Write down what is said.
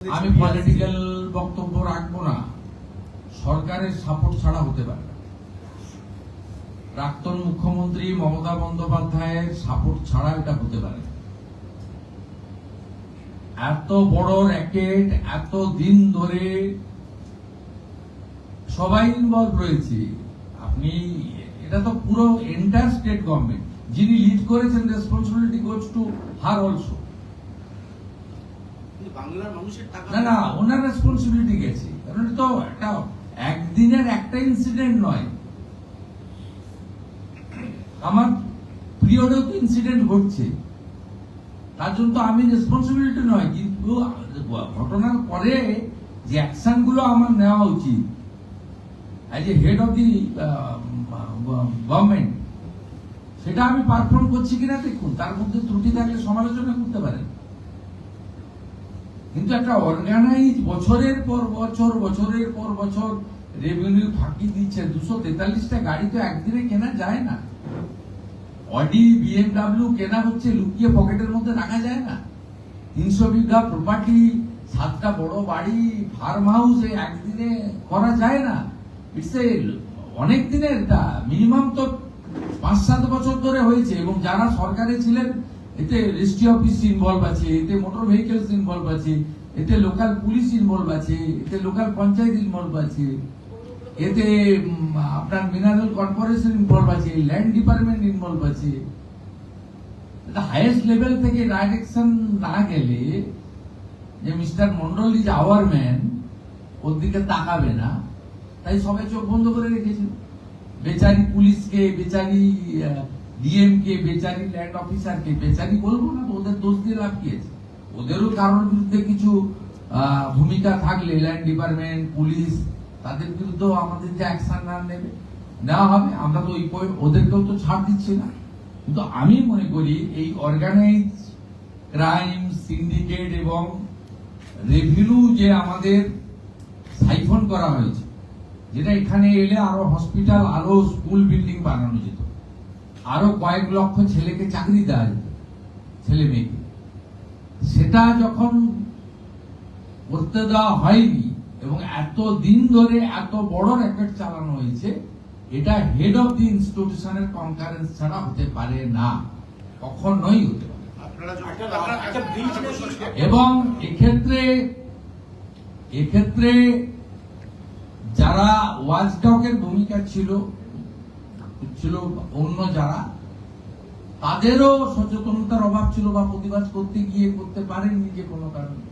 আমি পলিটিক্যাল বক্তব্য রাখবো না। সরকারের সাপোর্ট ছাড়া হতে পারে না। প্রাক্তন মুখ্যমন্ত্রী মমতা বন্দ্যোপাধ্যায়ের সাপোর্ট ছাড়া এটা হতে পারে না। এত বড় র্যাকেট, এত দিন ধরে সবাই ইনভলভ রয়েছে। আপনি এটা তো পুরো এন্টায়ার স্টেট গভর্নমেন্ট, যিনি লিড করেছেন, responsibility goes to her also. বাংলার মানুষের টাকা না, ওনার রেসপন্সিবিলিটি গেছে। কারণ তো একটা একদিনের একটা ইনসিডেন্ট নয়, আমার পিরিয়ডেও তো ইনসিডেন্ট ঘটছে। তার জন্য তো আমি রেসপন্সিবিলিটি নয়, কিন্তু ঘটনার পরে যে অ্যাকশন গুলো আমার নেওয়া উচিত as a head of the government, সেটা আমি পারফর্ম করছি কিনা দেখুন। তার মধ্যে ত্রুটি থাকলে সমালোচনা করতে পারেন, কিন্তু একটা অর্গানাইজ বছরের পর বছর রেভিনিউ ফাঁকি দিচ্ছে। 243টা গাড়ি তো একদিনে কেনা যায় না। অডি, BMW কেনা হচ্ছে, লুকিয়ে পকেটের মধ্যে রাখা যায় না। 300 বিঘা প্রপার্টি, 7টা বড় বাড়ি, ফার্ম হাউস একদিনে করা যায় না। ইটস এ অনেক দিনের, এটা মিনিমাম তো 5-7 বছর ধরে হয়েছে। এবং যারা সরকারে ছিলেন, এতে রেজিস্ট্রি অফিস ইনভলভ আছে, এতে মোটর ভেহিকলস ইনভলভ আছে, এতে লোকাল পুলিশ ইনভলভ আছে, এতে লোকাল পঞ্চায়েত ইনভলভ আছে, এতে আপনার মিনারেল কর্পোরেশন ইনভলভ আছে, ল্যান্ড ডিপার্টমেন্ট ইনভলভ আছে। হাইয়েস্ট লেভেল থেকে ডাইরেকশন না গেলে, যে mister Mondal is our man, ওর দিকে তাকাবে না, তাই সবাই চোখ বন্ধ করে রেখেছিল। বেচারি পুলিশকে, বেচারি ডিএম কে, বেচারি ল্যান্ড অফিসারকে, বেচারি বলবো না, ওদের দোষ দিয়ে লাভ কি আছে? ওদেরও কারোর বিরুদ্ধে কিছু ভূমিকা থাকলে ল্যান্ড ডিপার্টমেন্ট, পুলিশ, তাদের বিরুদ্ধেও আমাদের যে অ্যাকশন নেওয়া হবে। আমরা তো ওদেরকেও তো ছাড় দিচ্ছি না। কিন্তু আমি মনে করি এই অর্গানাইজ ক্রাইম, সিন্ডিকেট এবং রেভিনিউ যে আমাদের সাইফন করা হয়েছে, যেটা এখানে এলে আরো হসপিটাল, আরো স্কুল বিল্ডিং বানানো যেত, আরো কয়েক লক্ষ ছেলেকে চাকরি দেওয়া যেত, ছেলে মেয়েকে। সেটা যখন করতে দেওয়া হয়নি এবং এত দিন ধরে এত বড় র্যাকেট চালানো হয়েছে, এটা হেড অফ দি ইনস্টিটিউশনের কনকারেন্স ছাড়া হতে পারে না, কখনোই হতে পারে। এবং এক্ষেত্রে যারা ওয়াচডগের ভূমিকা ছিল অন্য যারা, তাদেরও সচেতনতার অভাব ছিল বা প্রতিবাদ করতে গিয়ে করতে পারেননি যে কোনো কারণে।